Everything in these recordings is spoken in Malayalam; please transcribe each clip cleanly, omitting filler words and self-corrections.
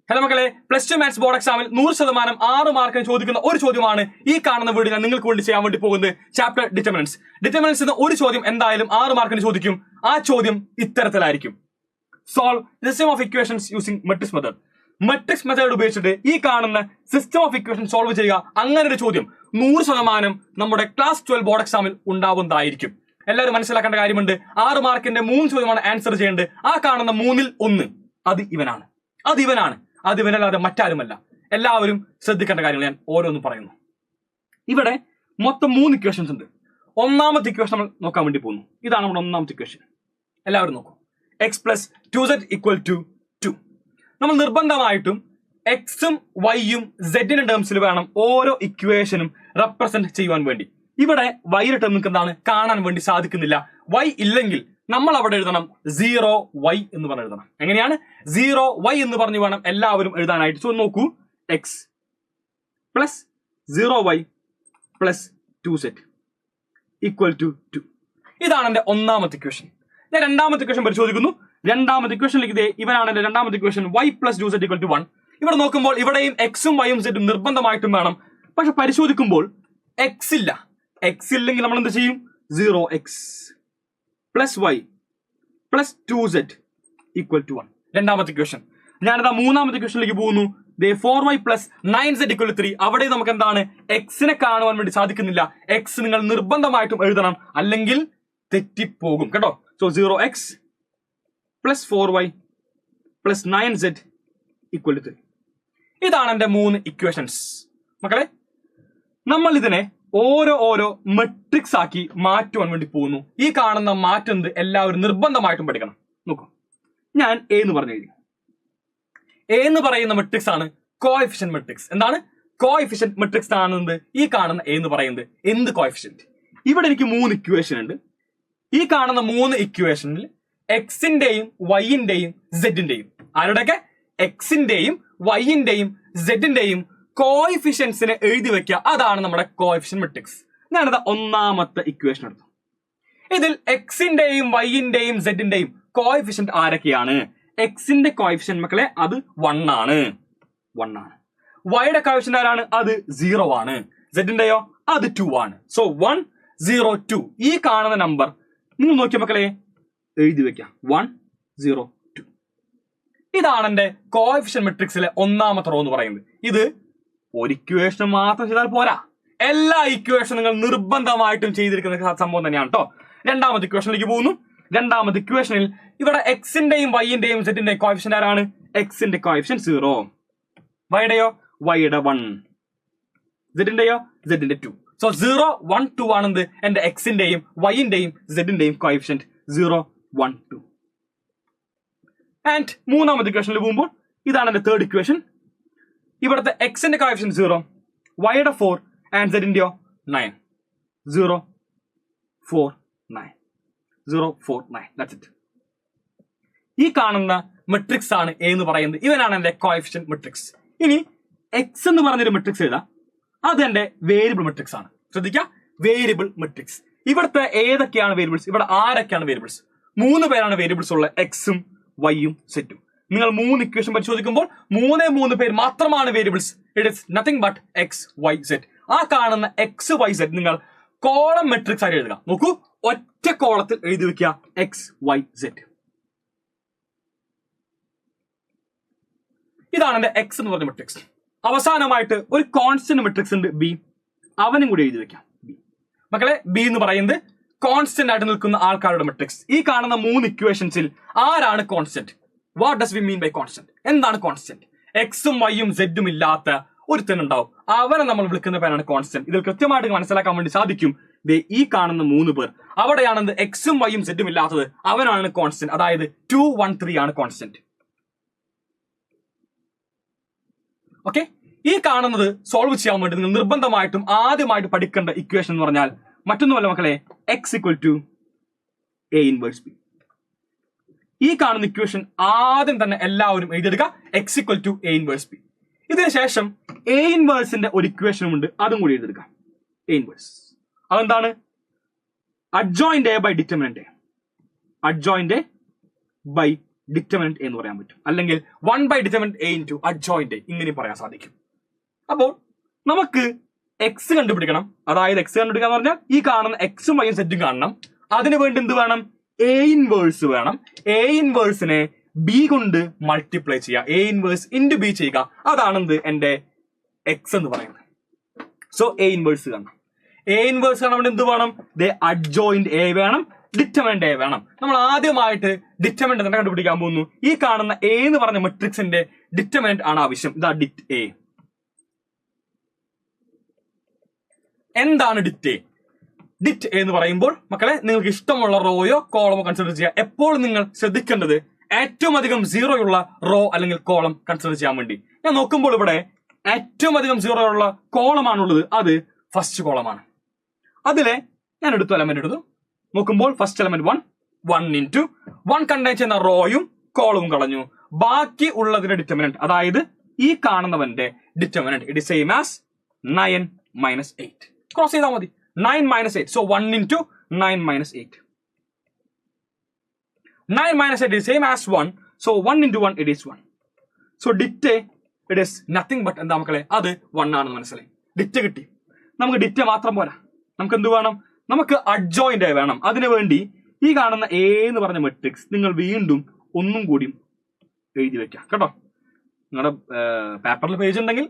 ഹലോ മക്കളെ, +2 മാത്സ് ബോർഡ് എക്സാമിൽ 100% 6 മാർക്കിന് ചോദിക്കുന്ന ഒരു ചോദ്യമാണ് ഈ കാണുന്ന വീഡിയോ ഞാൻ നിങ്ങൾക്ക് വേണ്ടി ചെയ്യാൻ വേണ്ടി പോകുന്നത്. Chapter determinants. ഡിറ്റർമിനൻസ് എന്ന ഒരു ചോദ്യം എന്തായാലും 6 മാർക്കിന് ചോദിക്കും. ആ ചോദ്യം ഇത്തരത്തിലായിരിക്കും: solve system of equations using matrix method. Matrix method ഉപയോഗിച്ചിട്ട് ഈ കാണുന്ന സിസ്റ്റം ഓഫ് ഇക്വേഷൻ സോൾവ് ചെയ്യുക. അങ്ങനെ ഒരു ചോദ്യം 100% നമ്മുടെ ക്ലാസ് 12 ബോർഡ് എക്സാമിൽ ഉണ്ടാവുന്നതായിരിക്കും. എല്ലാവരും മനസ്സിലാക്കേണ്ട കാര്യമുണ്ട്. 6 മാർക്കിന്റെ 3 ചോദ്യമാണ് ആൻസർ ചെയ്യേണ്ടത്. ആ കാണുന്ന 3-ൽ 1 അത് ഇവനാണ്. അത് ഇവനല്ലാതെ മറ്റാരുമല്ല. എല്ലാവരും ശ്രദ്ധിക്കേണ്ട കാര്യങ്ങൾ ഞാൻ ഓരോന്നും പറയുന്നു. ഇവിടെ മൊത്തം 3 ഇക്വേഷൻസ് ഉണ്ട്. ഒന്നാമത്തെ ഇക്വേഷൻ നമ്മൾ നോക്കാൻ വേണ്ടി പോകുന്നു. ഇതാണ് നമ്മുടെ ഒന്നാമത്തെ ഇക്വേഷൻ. എല്ലാവരും നോക്കൂ. x + 2z = 2. നമ്മൾ നിർബന്ധമായിട്ടും എക്സും വൈയും സെഡിന്റെ ടേംസിൽ വേണം ഓരോ ഇക്വേഷനും റെപ്രസെന്റ് ചെയ്യുവാൻ വേണ്ടി. ഇവിടെ വൈയുടെ ടേം നിങ്ങൾക്ക് എന്താണ് കാണാൻ വേണ്ടി സാധിക്കുന്നില്ല. വൈ ഇല്ലെങ്കിൽ നമ്മൾ അവിടെ എഴുതണം 0y എന്ന് പറഞ്ഞ് എഴുതണം. എങ്ങനെയാണ് 0y എന്ന് പറഞ്ഞു വേണം എല്ലാവരും എഴുതാനായിട്ട്. സോ നോക്കൂ, x + 0y + 2z = 2. ഇതാണ് എന്റെ ഒന്നാമത്തെ ഇക്വേഷൻ. ഞാൻ രണ്ടാമത്തെ ഇക്വേഷൻ പരിശോധിക്കുന്നു. രണ്ടാമത്തെ ഇക്വേഷനിലേക്ക് ഇവനാണ് എന്റെ രണ്ടാമത്തെ ഇക്വേഷൻ. y + 2z = 1. ഇവിടെ നോക്കുമ്പോൾ ഇവിടെയും എക്സും വൈയും സെറ്റും നിർബന്ധമായിട്ടും വേണം. പക്ഷെ പരിശോധിക്കുമ്പോൾ x ഇല്ല. x ഇല്ലെങ്കിൽ നമ്മൾ എന്ത് ചെയ്യും? 0x + y + 2z = 1. രണ്ടാമത്തെ ഇക്വേഷൻ. ഞാനിതാ മൂന്നാമത്തെ ഇക്വേഷനിലേക്ക് പോകുന്നു. 4y + 9z = 3. അവിടെ നമുക്ക് എന്താണ് എക്സിനെ കാണുവാൻ വേണ്ടി സാധിക്കുന്നില്ല. എക്സ് നിങ്ങൾ നിർബന്ധമായിട്ടും എഴുതണം, അല്ലെങ്കിൽ തെറ്റിപ്പോകും കേട്ടോ. So 0x + 4y + 9z = 3. ഇതാണ് എന്റെ 3 ഇക്വേഷൻസ്. മക്കളെ, നമ്മൾ ഇതിനെ ഓരോ മെട്രിക്സ് ആക്കി മാറ്റുവാൻ വേണ്ടി പോകുന്നു. ഈ കാണുന്ന മാറ്റം എല്ലാവരും നിർബന്ധമായിട്ടും പഠിക്കണം. നോക്കൂ, ഞാൻ എ എന്ന് പറഞ്ഞു എഴുതി. എ എന്ന് പറയുന്ന മെട്രിക്സ് ആണ് കോഎഫിഷ്യന്റ് മെട്രിക്സ്. എന്താണ് കോഎഫിഷ്യന്റ് മെട്രിക്സ് ആണെന്ന് ഈ കാണുന്ന എ എന്ന് പറയുന്നത്? എന്ത് കോഎഫിഷ്യന്റ്? ഇവിടെ എനിക്ക് 3 ഇക്വേഷൻ ഉണ്ട്. ഈ കാണുന്ന 3 ഇക്വേഷനിൽ എക്സിന്റെയും വൈന്റെയും സെഡിന്റെയും, ആരുടെയൊക്കെ? എക്സിന്റെയും വൈന്റെയും സെഡിന്റെയും കോഎഫിഷ്യൻസിനെ എഴുതി വെക്കുക. അതാണ് നമ്മുടെ കോഎഫിഷ്യന്റ് മെട്രിക്സ്. ഞാനത് ഒന്നാമത്തെ ഇക്വേഷൻ എടുത്തു. ഇതിൽ എക്സിന്റെയും വൈന്റെയും സെഡിന്റെയും കോഎഫിഷ്യന്റ് ആരൊക്കെയാണ്? എക്സിന്റെ കോഎഫിഷ്യന്റ് മക്കളെ അത് 1 ആണ്. വൈയുടെ കോഎഫിഷ്യന്റ് ആരാണ്? അത് 0 ആണ്. സെഡിന്റെയോ അത് 2 ആണ്. സോ 1 0 2. ഈ കാണുന്ന നമ്പർ നിങ്ങൾ നോക്കിയ മക്കളെ എഴുതി വെക്കാം. 1 0 2. ഇതാണ് എന്റെ കോഎഫിഷ്യന്റ് മെട്രിക്സിലെ ഒന്നാമത്തെ റോ എന്ന് പറയുന്നത്. ഇത് ഒരു ഇക്വേഷൻ മാത്രം ചെയ്താൽ പോരാ, എല്ലാ ഇക്വേഷനും നിങ്ങൾ നിർബന്ധമായിട്ടും ചെയ്തിരിക്കുന്ന സംഭവം തന്നെയാണ് കേട്ടോ. രണ്ടാമത്തെ ഇക്വേഷനിലേക്ക് പോകുന്നു. രണ്ടാമത്തെ ഇക്വേഷനിൽ ഇവിടെ എക്സിന്റെയും വൈന്റെയും സെറ്റിന്റെയും കോഎഫിഷ്യന്റ് ആരാണ്? എക്സിന്റെ കോഎഫിഷ്യന്റ് 0, വൈയുടെയോ വൈയുടെ 1, സെറ്റിന്റെയോ സെറ്റിന്റെ 2. സോ 0 1 2 ആണെന്ത് എന്റെ എക്സിന്റെയും വൈന്റെയും സെറ്റിന്റെയും കോഎഫിഷ്യന്റ് 0 1 2. ആൻഡ് മൂന്നാമത്തെ ഇക്വേഷനിൽ പോകുമ്പോൾ ഇതാണ് എന്റെ തേർഡ് ഇക്വേഷൻ. ഇവിടുത്തെ എക്സിന്റെ കോഎഫിഷ്യന്റ് 0, വൈയുടെ 4 ആൻഡ് സെഡിന്റെയോ 9. 0 4 9. 0 4 9. That's it. ഈ കാണുന്ന മെട്രിക്സ് ആണ് എ എന്ന് പറയുന്നത്. ഇവനാണ് എന്റെ കോഎഫിഷ്യന്റ് മെട്രിക്സ്. ഇനി എക്സ് എന്ന് പറഞ്ഞൊരു മെട്രിക്സ് എഴുതാം. അത് എന്റെ വേരിയബിൾ മെട്രിക്സ് ആണ്. ശ്രദ്ധിക്കുക, വേരിയബിൾ മെട്രിക്സ്. ഇവിടുത്തെ ഏതൊക്കെയാണ് വേരിയബിൾസ്? ഇവിടെ ആരൊക്കെയാണ് വേരിയബിൾസ്? 3 പേരാണ് വേരിയബിൾസ് ഉള്ള എക്സും വൈയും സെറ്റും. നിങ്ങൾ 3 ഇക്വേഷൻ പരിശോധിക്കുമ്പോൾ 3 പേര് മാത്രമാണ് variables. It is nothing but X Y set. ആ കാണുന്ന എക്സ് വൈ സെറ്റ് നിങ്ങൾ കോളം മെട്രിക്സ് ആയി എഴുതുക. നോക്കൂ, ഒറ്റ കോളത്തിൽ എഴുതി വെക്കുക എക്സ് വൈ സെറ്റ്. ഇതാണ് എന്റെ എക്സ് എന്ന് പറഞ്ഞ മെട്രിക്സ്. അവസാനമായിട്ട് ഒരു കോൺസ്റ്റന്റ് മെട്രിക്സ് ഉണ്ട് ബി. അവനും കൂടി എഴുതി വെക്കാം ബി. മക്കളെ, ബി എന്ന് പറയുന്നത് കോൺസ്റ്റന്റ് ആയിട്ട് നിൽക്കുന്ന ആൾക്കാരുടെ മെട്രിക്സ്. ഈ കാണുന്ന 3 ഇക്വേഷൻസിൽ ആരാണ് constant? What does we mean by constant? എന്താണ് കോൺസ്റ്റന്റ്? എക്സും വൈയും സെഡും ഇല്ലാത്ത ഒരുത്തനുണ്ടാവും, അവനെ നമ്മൾ വിളിക്കുന്ന പേരാണ് കോൺസ്റ്റന്റ്. ഇതിൽ കൃത്യമായിട്ട് മനസ്സിലാക്കാൻ വേണ്ടി സാധിക്കും. ഈ കാണുന്ന 3 പേർ, അവിടെയാണെന്ന് എക്സും വൈയും സെഡും ഇല്ലാത്തത്, അവനാണ് കോൺസ്റ്റന്റ്. അതായത് 2 1 3 ആണ് കോൺസ്റ്റന്റ്. ഓക്കെ, ഈ കാണുന്നത് സോൾവ് ചെയ്യാൻ വേണ്ടി നിങ്ങൾ നിർബന്ധമായിട്ടും ആദ്യമായിട്ട് പഠിക്കേണ്ട ഇക്വേഷൻ എന്ന് പറഞ്ഞാൽ മറ്റൊന്നുമല്ല മക്കളെ, എക്സ് = A ഇൻവേഴ്സ് ബി. ഈ കാണുന്ന ഇക്വേഷൻ ആദ്യം തന്നെ എല്ലാവരും എഴുതിയെടുക്കുക. X = A inverse B. ഇതിന് ശേഷം A ഇൻവേഴ്സിന്റെ ഒരു ഇക്വേഷനും ഉണ്ട്, അതും കൂടി എഴുതിയെടുക്കുക. A ഇൻവേഴ്സ് അതെന്താണ്? Adjoint A by determinant A. Adjoint A by determinant എന്ന് പറയാൻ പറ്റും, അല്ലെങ്കിൽ 1/determinant A into adjoint A ഇങ്ങനെ പറയാൻ സാധിക്കും. അപ്പോൾ നമുക്ക് എക്സ് കണ്ടുപിടിക്കണം. അതായത് എക്സ് കണ്ടുപിടിക്കുക എന്ന് പറഞ്ഞാൽ ഈ കാണുന്ന എക്സും വൈയും സെറ്റും കാണണം. അതിന് വേണ്ടി എന്ത് വേണം? എ ഇൻവേഴ്സ് വേണം. എ ഇൻവേഴ്സിനെ ബി കൊണ്ട് മൾട്ടിപ്ലൈ ചെയ്യുക, എ ഇൻവേഴ്സ് ഇൻറ്റു ബി ചെയ്യുക. അതാണ് എന്ത് എന്റെ എക്സ് എന്ന് പറയുന്നത്. സോ എ ഇൻവേഴ്സ് കാണണം. എ ഇൻവേഴ്സ് കാണാൻ വേണ്ടി എന്ത് വേണം? അഡ്ജോയിന്റ് എ വേണം, ഡിറ്റർമിനന്റ് എ വേണം. നമ്മൾ ആദ്യമായിട്ട് ഡിറ്റർമിനന്റ് തന്നെ കണ്ടുപിടിക്കാൻ പോകുന്നു. ഈ കാണുന്ന എ എന്ന് പറഞ്ഞ മെട്രിക്സിന്റെ ഡിറ്റർമിനന്റ് ആണ് ആവശ്യം. ഇതാ ഡിറ്റ് എ. എന്താണ് ഡിറ്റ് എ? ഡിറ്റ് എ എന്ന് പറയുമ്പോൾ മക്കളെ നിങ്ങൾക്ക് ഇഷ്ടമുള്ള റോയോ കോളമോ കൺസിഡർ ചെയ്യുക. എപ്പോഴും നിങ്ങൾ ശ്രദ്ധിക്കേണ്ടത് ഏറ്റവും അധികം സീറോ ഉള്ള റോ അല്ലെങ്കിൽ കോളം കൺസിഡർ ചെയ്യാൻ വേണ്ടി. ഞാൻ നോക്കുമ്പോൾ ഇവിടെ ഏറ്റവും അധികം സീറോ ഉള്ള കോളമാണുള്ളത്, അത് ഫസ്റ്റ് കോളമാണ്. അതിലെ ഞാൻ എടുത്തു എലമെന്റ് എടുത്തു. നോക്കുമ്പോൾ ഫസ്റ്റ് എലമെന്റ് 1 into 1 കണ്ടെയ്ൻ ചെയ്യുന്ന റോയും കോളവും കളഞ്ഞു. ബാക്കി ഉള്ളതിന്റെ ഡിറ്റർമിനന്റ്, അതായത് ഈ കാണുന്നവന്റെ determinant, it is same as 9 minus 8. Cross ചെയ്താൽ മതി. 9 minus 8. So 1 into 9 minus 8. 9 minus 8 is same as 1. So 1 into 1 it is 1. So ഡിറ്റ് it is nothing but എന്താ മക്കളെ? അത് 1 ആണെന്ന് മനസ്സിലായി. ഡിറ്റ് കിട്ടി. നമുക്ക് ഡിറ്റ് മാത്രം പോരാ, നമുക്ക് എന്ത് വേണം? നമുക്ക് അഡ്ജോയിന്റ് വേണം. അതിനു വേണ്ടി ഈ കാണുന്ന എ എന്ന് പറഞ്ഞ മെട്രിക്സ് നിങ്ങൾ വീണ്ടും ഒന്നും കൂടി എഴുതി വെക്കാം കേട്ടോ. നിങ്ങളുടെ പേപ്പറിൽ പേജ് ഉണ്ടെങ്കിൽ,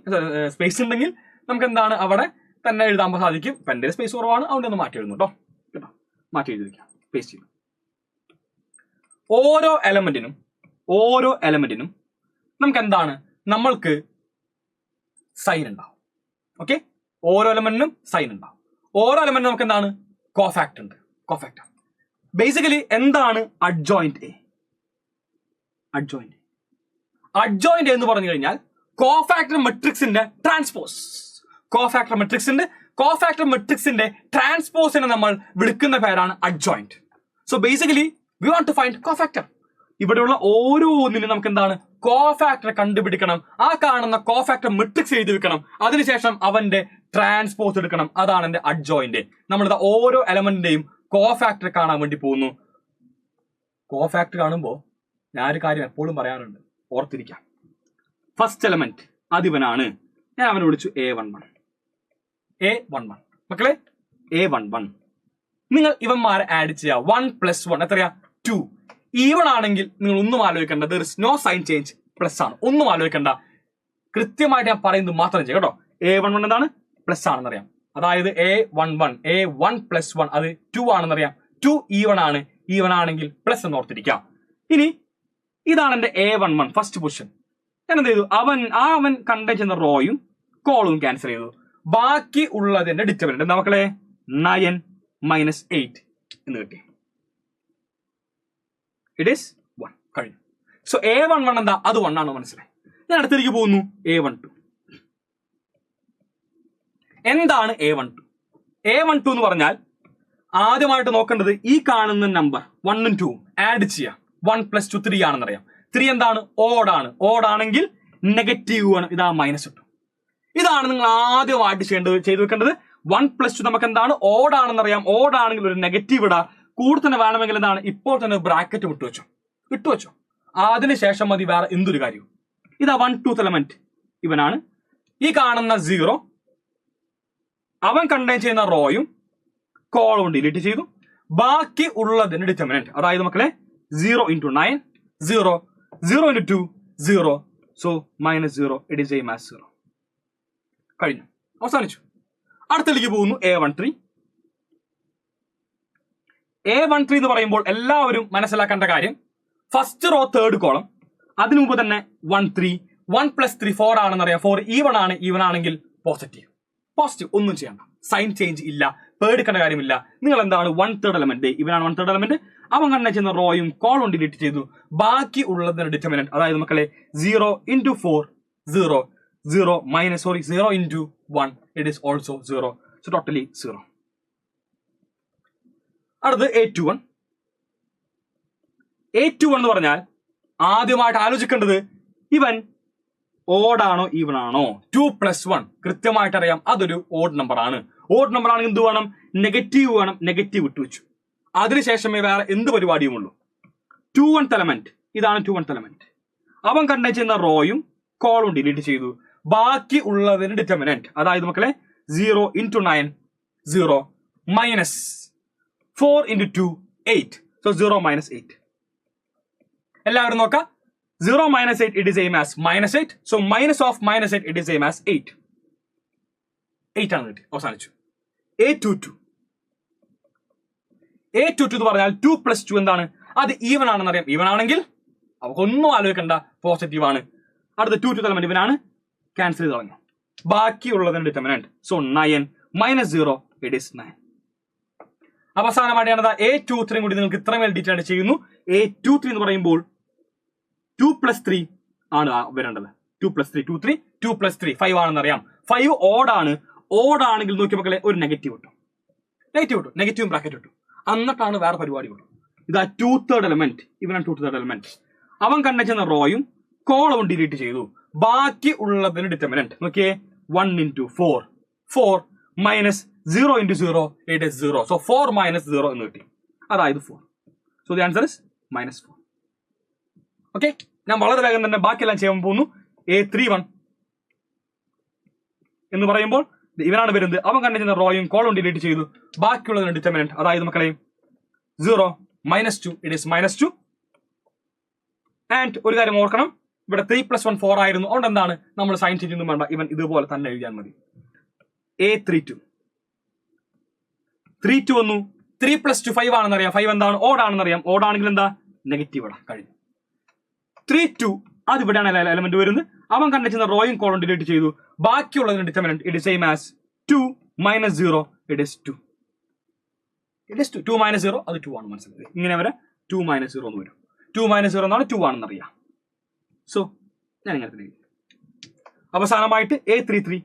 സ്പേസ് ഉണ്ടെങ്കിൽ നമുക്ക് എന്താണ് അവിടെ തന്നെ എഴുതാൻ സാധിക്കും. ഇപ്പം എൻ്റെ സ്പേസ് കുറവാണ്, അതുകൊണ്ട് ഒന്ന് മാറ്റി എഴുതുന്നു കേട്ടോ. മാറ്റി എഴുതി വെക്കാം, പേസ്റ്റ് ചെയ്യും. ഓരോ എലമെന്റിനും നമുക്ക് എന്താണ്? നമ്മൾക്ക് സൈൻ ഉണ്ടാവും. ഓക്കെ, ഓരോ എലമെന്റിനും സൈൻ ഉണ്ടാവും. ഓരോ എലമെന്റിനും നമുക്ക് എന്താണ്? കോഫാക്ട് ഉണ്ട്. കോഫാക്ട് ബേസിക്കലി എന്താണ് അഡ്ജോയിന്റ് എ? അഡ്ജോയിന്റ് എന്ന് പറഞ്ഞു കഴിഞ്ഞാൽ കോഫാക്ടർ മെട്രിക്സിന്റെ ട്രാൻസ്പോസ്. കോഫാക്ടർ മെട്രിക്സിന്റെ ട്രാൻസ്പോസിനെ നമ്മൾ വിളിക്കുന്ന പേരാണ് adjoint. So basically we want to find cofactor. ഇവിടെയുള്ള ഓരോന്നിനും നമുക്ക് എന്താണ്? കോഫാക്ടർ കണ്ടുപിടിക്കണം. ആ കാണുന്ന കോഫാക്ടർ മെട്രിക്സ് എഴുതി വെക്കണം. അതിനുശേഷം അവന്റെ ട്രാൻസ്പോസ് എടുക്കണം. അതാണ് എന്റെ അഡ്ജോയിന്റ്. നമ്മളിത് ഓരോ എലമെന്റിന്റെയും കോഫാക്ടർ കാണാൻ വേണ്ടി പോകുന്നു. കോഫാക്ടർ കാണുമ്പോൾ ഞാനൊരു കാര്യം എപ്പോഴും പറയാറുണ്ട്, ഓർത്തിരിക്കാം. First element അതിവനാണ്. ഞാൻ അവനെ വിളിച്ചു A11. മക്കളെ A11. നിങ്ങൾ ഇവന്മാരെ ആഡ് ചെയ്യുക. 1 + 1 എത്രയാ? 2. ഈവൺ ആണെങ്കിൽ നിങ്ങൾ ഒന്നും ആലോചിക്കേണ്ട, there is no sign change, plus ആണ്. ഒന്നും ആലോചിക്കേണ്ട, കൃത്യമായിട്ട് ഞാൻ പറയുന്നത് മാത്രം ചെയ്യുക കേട്ടോ. A11 എന്താണ്? പ്ലസ് ആണെന്നറിയാം. അതായത് A11 A1 + 1 അത് 2 ആണെന്നറിയാം. 2 ഈവൺ ആണ്. ഈവൺ ആണെങ്കിൽ പ്ലസ് എന്ന് ഓർത്തിരിക്കാം. ഇനി ഇതാണ് എന്റെ A11 ഫസ്റ്റ് പൊസിഷൻ. ഞാൻ എന്ത് ചെയ്തു? അവൻ കണ്ടെയ്ൻ ചെയ്യുന്ന റോയും കോളവും ക്യാൻസൽ ചെയ്തു. ബാക്കി ഉള്ളതിന്റെ ഡിറ്റർമിനന്റ് എന്താ മക്കളെ? 9 minus 8 എന്ന് കിട്ടി. It is 1. കഴിഞ്ഞു. സോ A11 എന്താ? അത് 1 ആണെന്ന് മനസ്സിലായി. ഞാൻ അടുത്തേക്ക് പോകുന്നു. A12. എന്താണ് A12? A12 എന്ന് പറഞ്ഞാൽ ആദ്യമായിട്ട് നോക്കേണ്ടത് ഈ കാണുന്ന നമ്പർ 1ഉം 2ഉം ആഡ് ചെയ്യാം. 1 + 2 3 ആണെന്നറിയാം. 3 എന്താണ്? ഓഡാണ്. ഓഡാണെങ്കിൽ നെഗറ്റീവ് ആണ്. ഇതാ മൈനസ് ഇട്ടു. ഇതാണ് നിങ്ങൾ ആദ്യമായിട്ട് ചെയ്തു വെക്കേണ്ടത്. 1 + 2 നമുക്ക് എന്താണ്? ഓഡാണെന്നറിയാം. ഓഡാണെങ്കിൽ ഒരു നെഗറ്റീവ് ഇടാ. കൂടുതൽ തന്നെ വേണമെങ്കിൽ എന്താണ്? ഇപ്പോൾ തന്നെ ബ്രാക്കറ്റ് ഇട്ടുവെച്ചോ. അതിനുശേഷം മതി വേറെ എന്തൊരു കാര്യവും. ഇതാ 1 2th എലമെന്റ് ഇവനാണ്. ഈ കാണുന്ന 0 അവൻ കണ്ടെയ്ൻ ചെയ്യുന്ന റോയും കോളവും ഡിലീറ്റ് ചെയ്തു. ബാക്കി ഉള്ളതിന്റെ ഡിറ്റർമിനന്റ്, അതായത് മക്കളെ 0 into 9 0 0 into 2 0. So -0 it is same as 0. കഴിഞ്ഞു, അവസാനിച്ചു. അടുത്തേക്ക് പോകുന്നു. A13 എന്ന് പറയുമ്പോൾ എല്ലാവരും മനസ്സിലാക്കേണ്ട കാര്യം, ഫസ്റ്റ് റോ തേർഡ് കോളം. അതിനു മുമ്പ് തന്നെ 1 3 1 + 3 4 ആണെന്നറിയാം. 4 ഈവൺ ആണ്. ഈവൺ ആണെങ്കിൽ പോസിറ്റീവ്. ഒന്നും ചെയ്യണ്ട, സൈൻ ചേഞ്ച് ഇല്ല, പേടിക്കേണ്ട കാര്യമില്ല. നിങ്ങൾ എന്താണ്? 1/3 എലമെന്റ് ഇവനാണ്. 1/3 എലമെന്റ് അവൻ കണ്ടെയ്ൻ ചെയ്യുന്ന റോയും കോളും ഡിലീറ്റ് ചെയ്തു. ബാക്കി ഉള്ളതിന്റെ ഡിറ്റർമിനന്റ്, അതായത് മക്കളെ 0 into 4 0 0 into 1 it is also 0. So totally 0. അടുത്ത് A21 എന്ന് പറഞ്ഞാൽ ആദ്യമായിട്ട് ആലോചിക്കേണ്ടത് ഇവൻ ഓഡാണോ ഈവൺ ആണോ? 2 + 1 കൃത്യമായിട്ട് അറിയാം, അതൊരു ഓഡ് നമ്പർ ആണ്. ഓഡ് നമ്പർ ആണെങ്കിൽ എന്ത് വേണം? നെഗറ്റീവ് വേണം. നെഗറ്റീവ് ഇട്ടു വെച്ചു. അതിനുശേഷമേ വേറെ എന്ത് പരിപാടിയും ഉള്ളൂ. 2th എലമെന്റ് ഇതാണ് 2th എലമെന്റ്. അവൻ കണ്ടെയ്ൻ ചെയ്യുന്ന റോയും കോളും ഡിലീറ്റ് ചെയ്തു. ബാക്കി ഉള്ളതിന് ഡിറ്റർമിനന്റ്, അതായത് മക്കളെ 0 into 9 0 minus 4 into 2 8. So 0 minus 8. എല്ലാവരും നോക്കാം. 0 minus 8 it is same as minus 8. So minus of minus 8 it is same as 8. 8 ആണ് കിട്ടി. അവസാനിച്ചു. A22 എന്ന് പറഞ്ഞാൽ 2 plus 2 എന്താണ്? അത് ഈവൻ ആണെന്ന് അറിയാം. ഈവൻ ആണെങ്കിൽ അവക്കൊന്നും ആലോചിക്കണ്ട, പോസിറ്റീവ് ആണ്. അടുത്ത 2 എലമെന്റ് ഇവനാണ്, ക്യാൻസൽ ചെയ്ത് കളഞ്ഞു. ബാക്കിയുള്ളതിന് determinant. So 9 minus 0 it is 9. അവസാനമായിട്ടാണ് A23 കൂടി നിങ്ങൾക്ക് ഇത്രമേൽ ഡീറ്റെയിൽ ആയിട്ട് ചെയ്യുന്നു. A23 എന്ന് പറയുമ്പോൾ 2 plus 3 ആണ് വരേണ്ടത്. 2 plus 3 2 3 2 plus 3 5 ആണെന്ന് അറിയാം. 5 ഓഡ് ആണ്. ഓഡ് ആണെങ്കിൽ നോക്കിയ മക്കളെ ഒരു നെഗറ്റീവ് കിട്ടും. നെഗറ്റീവ് ബ്രാക്കറ്റ് കിട്ടും. എന്നിട്ടാണ് വേറെ പരിപാടി കിട്ടും. ഇതാ 2/3 എലമെന്റ്. ഇവനാണ് 2/3 എലമെന്റ്. അവൻ കണ്ടെത്തുന്ന റോയും കോളവും ഡിലീറ്റ് ചെയ്തു. ബാക്കി ഉള്ളതിന് ഡിറ്റർമിനന്റ് നോക്കിയേ 1 into 4 4 minus 0 into 0 it is 0. So 4 minus 0 എന്ന് കിട്ടി. അതായത് 4. So the answer is minus 4. Okay, ഞാൻ വളരെ വേഗം തന്നെ ബാക്കിയെല്ലാം ചെയ്യാൻ പോകുന്നു. A31 എന്ന് പറയുമ്പോൾ ഇവനാണ് വരുന്നത്. അവൻ കണ്ടെത്തുന്ന റോയും കോളും ഡിലീറ്റ് ചെയ്തു. ബാക്കിയുള്ളതിന് ഡിറ്റർമിനന്റ്, അതായത് മക്കളെ 0 minus 2 it is minus 2. And ഒരു കാര്യം ഓർക്കണം, ഇവിടെ 3 plus 1 4 ആയിരുന്നു. അതുകൊണ്ട് എന്താണ് നമ്മൾ സൈൻ ചെയ്യൊന്നും വേണ്ട, ഇവൻ ഇതുപോലെ തന്നെ എഴുതിയാൽ മതി. A32 വന്നു. 3 plus 2 5 ആണെന്ന് അറിയാം. 5 എന്താണ്? ഓഡ് ആണെന്ന് അറിയാം. ഓഡ് ആണെങ്കിൽ എന്താ? നെഗറ്റീവ് ആണ്. കഴിഞ്ഞു. 3 അത് ഇവിടെയാണ് എലമെന്റ് വരുന്നത്. അവൻ കണ്ടെത്തുന്ന റോയും കോളും ഡിലീറ്റ് ചെയ്തു. ബാക്കിയുള്ളതിന് determinant it is same as 2 minus 0 it is 2. 2 minus 0 അത് 2 ആണ്. മനസ്സിലായത്? ഇങ്ങനെ വരെ 2 minus 0 എന്ന് വരും. 2 minus 0 എന്നാണ് 2 ആണെന്ന് അറിയാം. സോ ഞാൻ ഇങ്ങനെ തന്നെ എഴുതി. അവസാനമായിട്ട് A33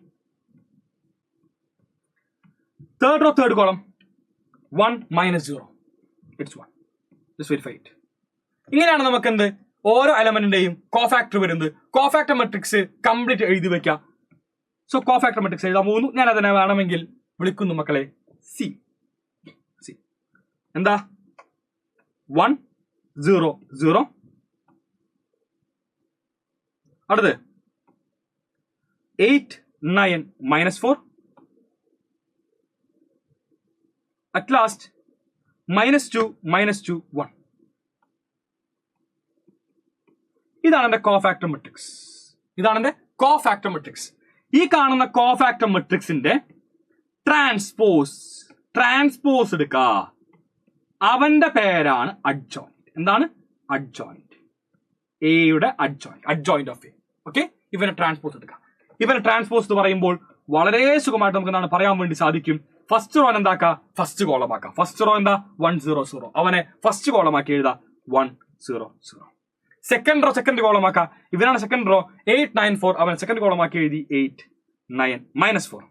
third column 1 minus 0 it's 1. Just verify it. ഇങ്ങനെയാണ് നമുക്ക് എന്ത് ഓരോ എലമെന്റിന്റെയും കോഫാക്ടർ വരുന്നത്. കോഫാക്ടർ മെട്രിക്സ് കംപ്ലീറ്റ് എഴുതി വെക്കാം. സോ കോഫാക്ടർ മെട്രിക്സ് എഴുതാൻ പോകുന്നു. ഞാൻ അതിനെ വേണമെങ്കിൽ വിളിക്കുന്നു മക്കളെ സി. എന്താ? 1 0 0. അടുത്ത് 8 9 minus 4. At last minus 2 1. ഇതാണ് എന്റെ കോഫാക്ടർ മെട്രിക്സ്. ഈ കാണുന്ന കോഫാക്ടർ മെട്രിക്സിന്റെ ട്രാൻസ്പോസ് എടുക്കുക. അവന്റെ പേരാണ് അഡ്ജോയിന്റ്. എന്താണ്? അഡ്ജോയിന്റ്. എയുടെ അഡ്ജോയിന്റ് ഓഫ് എ. ഓക്കെ, ഇവനെ ട്രാൻസ്പോസ് എടുക്കുക. ഇവനെ ട്രാൻസ്പോസ് എന്ന് പറയുമ്പോൾ വളരെ സുഖമായിട്ട് നമുക്ക് എന്താണ് പറയാൻ വേണ്ടി സാധിക്കും. ഫസ്റ്റ് റോ എന്താക്കാം? ഫസ്റ്റ് കോളമാക്കാം. ഫസ്റ്റ് റോ എന്താ? 1 0 0. അവനെ ഫസ്റ്റ് കോളമാക്കി എഴുതാ 1 0 0. സെക്കൻഡ് റോ സെക്കൻഡ് കോളമാക്കാം. ഇവനാണ് സെക്കൻഡ് റോ 8 9 4. അവൻ സെക്കൻഡ് കോളമാക്കി എഴുതി 8 9 minus 4.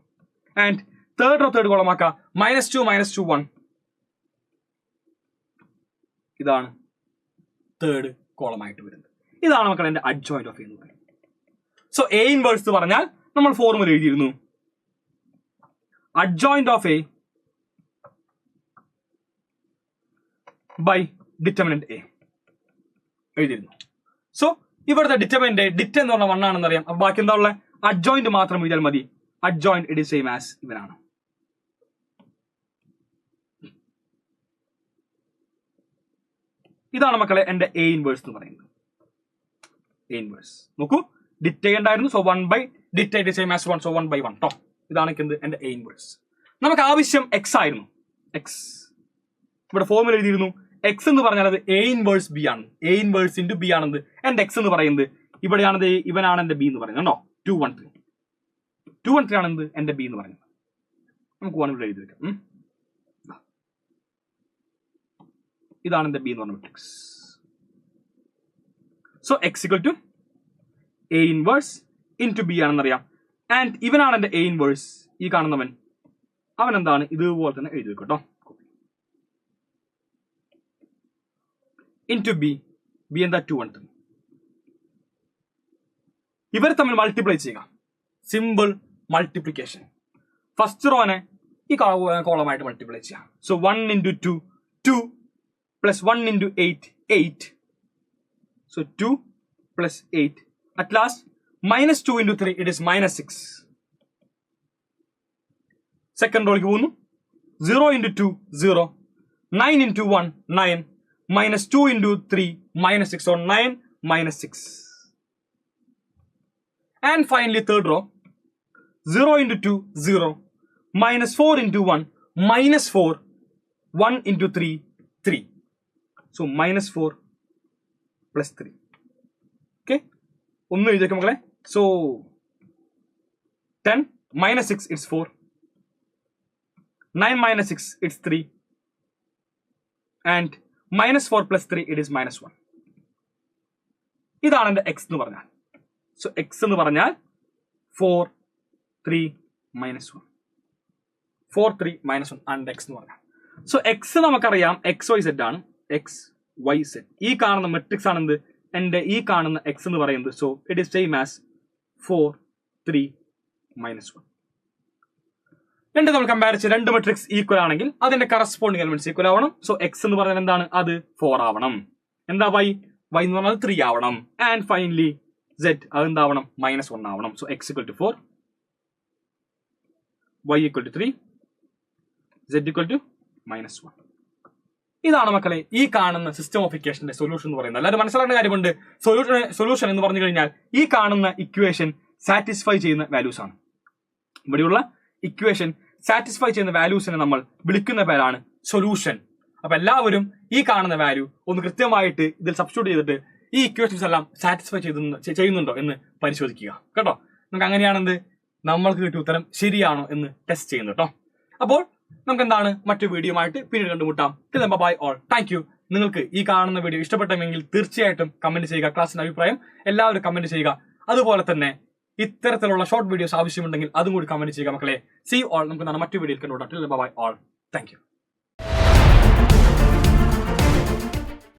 And third row third കോളമാക്കാം. -2 1. ഇതാണ് തേർഡ് കോളമായിട്ട് വരുന്നത്. ഇതാണ് മക്കളെ എന്റെ അഡ്ജോയിന്റ് ഓഫ് എന്ന് പറയുന്നത്. സോ എ ഇൻവേഴ്സ് പറഞ്ഞാൽ നമ്മൾ ഫോർമുല എഴുതിയിരുന്നു. Adjoint of A by determinant A എഴുതിയിരുന്നു. സോ ഇവിടുത്തെ ഡിറ്റർമിനന്റ് ഡിറ്റ എന്ന് പറഞ്ഞാൽ 1 ആണെന്ന് അറിയാം. അപ്പൊ ബാക്കി എന്താ ഉള്ളത്? അഡ്ജോയിന്റ് മാത്രം എഴുതിയാൽ മതി. Adjoint it is same as ഇവനാണ്. ഇതാണ് മക്കളെ എന്റെ എ ഇൻവേഴ്സ് എന്ന് പറയുന്നത്. എ ഇൻവേഴ്സ് നോക്കൂ, ഡിറ്റ ഉണ്ടായിരുന്നു. So 1 by ഡിറ്റ it is same as 1. So 1 by 1 ട്ടോ. ഇതാണ് എന്റെ എ ഇൻവേഴ്സ്. നമുക്ക് ആവശ്യം എക്സ് ആയിരുന്നു. എക്സ് ഇവിടെ ഫോർമുല എഴുതിയിരുന്നു. എക്സ് എന്ന് പറഞ്ഞാൽ അത് എ ഇൻവേഴ്സ് ബി ആണ്. എ ഇൻവേഴ്സ് ഇൻറ്റു ബി ആണെന്ന് എന്റെ എക്സ് എന്ന് പറയുന്നത്. ഇവിടെയാണത് ഇവനാണ് എന്റെ ബി എന്ന് പറയുന്നത്. കണ്ടോ? 2 1 3. 2 1 3 ആണെന്ത് എന്റെ ബി എന്ന് പറയുന്നത്. നമുക്ക് 1 ഇവിടെ എഴുതി വെക്കാം. ഇതാണ് എന്റെ ബി എന്ന് പറഞ്ഞ matrix. So X equal to A inverse into B ആണെന്ന് അറിയാം. ആൻഡ് ഇവനാണ് എന്റെ എ ഇൻവേഴ്സ്. ഈ കാണുന്നവൻ അവൻ എന്താണ്? ഇതുപോലെ തന്നെ എഴുതി വെക്കട്ടോ. Into B. ബി എന്താ? 2 1 3. ഇവർ തമ്മിൽ മൾട്ടിപ്ലൈ ചെയ്യുക. Simple multiplication. ഫസ്റ്റ് റോനെ ഈ കോളമായിട്ട് മൾട്ടിപ്ലൈ ചെയ്യാം. So 1 into 2 2 plus 1 into 8 8. So 2 plus 8. At last, minus 2 into 3, it is minus 6. Second row, 0 into 2, 0. 9 into 1, 9. Minus 2 into 3, minus 6. So 9 minus 6. And finally, third row, 0 into 2, 0. Minus 4 into 1, minus 4. 1 into 3, 3. So minus 4 plus 3. Okay? So 10 minus 6, it's 4. 9 minus 6, it's 3. And minus 4 plus 3, it is minus 1. ഇതാണ് എൻ്റെ x എന്ന് പറഞ്ഞാൽ. സോ x എന്ന് പറഞ്ഞാൽ 4, 3, minus 1. 4, 3, minus 1 ആണ് x എന്ന് പറഞ്ഞാൽ. സോ x നമുക്കറിയാം XY Z ആണ്. XYZ. ഈ കാണുന്ന മെട്രിക്സ് ആണ് എന്ത്? എൻ്റെ ഈ കാണുന്ന x എന്ന് പറയുന്നത്. So it is same as 4, 3, minus 1. രണ്ട് നമ്മൾ കമ്പയർ ചെയ്ത് രണ്ട് മെട്രിക്സ് ഈക്വൽ ആണെങ്കിൽ അതിന്റെ കറസ്പോണ്ടിങ് എലിമെന്റ്സ് ഈക്വൽ ആവണം. സോ എക്സ് എന്ന് പറഞ്ഞാൽ എന്താണ്? അത് 4 ആവണം. എന്താ y എന്ന് പറഞ്ഞാൽ 3 ആവണം. ആൻഡ് ഫൈനലി z അത് എന്താവണം? -1 ആവണം. So x equal to 4, y equal to 3, z equal to -1. ഇതാണ് മക്കളെ ഈ കാണുന്ന സിസ്റ്റം ഓഫ് ഇക്വേഷന്റെ സൊല്യൂഷൻ എന്ന് പറയുന്നത്. അല്ലാതെ മനസ്സിലാക്കുന്ന കാര്യമുണ്ട്. സൊല്യൂഷൻ എന്ന് പറഞ്ഞു കഴിഞ്ഞാൽ ഈ കാണുന്ന ഇക്വേഷൻ സാറ്റിസ്ഫൈ ചെയ്യുന്ന വാല്യൂസ് ആണ്. ഇവിടെയുള്ള ഇക്വേഷൻ സാറ്റിസ്ഫൈ ചെയ്യുന്ന വാല്യൂസിനെ നമ്മൾ വിളിക്കുന്ന പേരാണ് സൊല്യൂഷൻ. അപ്പൊ എല്ലാവരും ഈ കാണുന്ന വാല്യൂ ഒന്ന് കൃത്യമായിട്ട് ഇതിൽ സബ്സ്റ്റിറ്റ്യൂട്ട് ചെയ്തിട്ട് ഈ ഇക്വേഷൻസ് എല്ലാം സാറ്റിസ്ഫൈ ചെയ്യുന്നുണ്ടോ എന്ന് പരിശോധിക്കുക കേട്ടോ. നമുക്ക് അങ്ങനെയാണെന്ത് നമ്മൾക്ക് കിട്ടിയ ഉത്തരം ശരിയാണോ എന്ന് ടെസ്റ്റ് ചെയ്യുന്നു കേട്ടോ. അപ്പോൾ നമുക്ക് എന്താണ് മറ്റൊരു വീഡിയോ ആയിട്ട് പിന്നീട് കണ്ടുമുട്ടാം. Bye all. Thank you. നിങ്ങൾക്ക് ഈ കാണുന്ന വീഡിയോ ഇഷ്ടപ്പെട്ടെങ്കിൽ തീർച്ചയായിട്ടും കമന്റ് ചെയ്യുക. ക്ലാസ്സിന്റെ അഭിപ്രായം എല്ലാവരും കമന്റ് ചെയ്യുക. അതുപോലെ തന്നെ ഇത്തരത്തിലുള്ള ഷോർട്ട് വീഡിയോസ് ആവശ്യമുണ്ടെങ്കിൽ അതും കൂടി കമന്റ് ചെയ്യുക മക്കളെ. See all. നമുക്ക് മറ്റു വീഡിയോയിൽ കണ്ടുമുട്ടാം. Bye all. Thank U.